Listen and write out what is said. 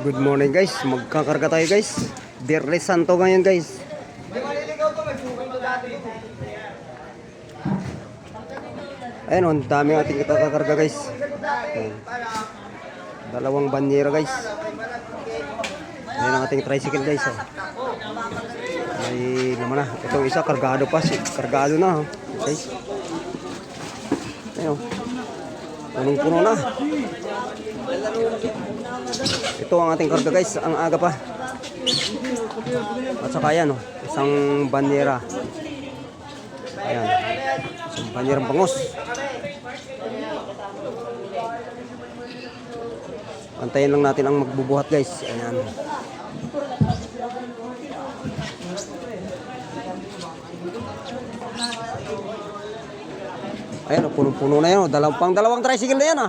Good morning guys, magkakarga tayo guys. Birle Santo ngayon guys. Ayun, ang daming ating ikakarga guys. Ayan. Dalawang banyera guys. Ayan ang ating tricycle guys. Oh. Ay naman na, itong isa kargado pa, kargado na. Okay. Ayun, punong-puno na. Ito ang ating karga guys, ang aga pa. At saka yan, oh, isang banyera. Ayan, isang banyerang bangus. Antayin lang natin ang magbubuhat guys. Ayan. Ayan, punong-puno na yan. Dalawang tricycle na yan.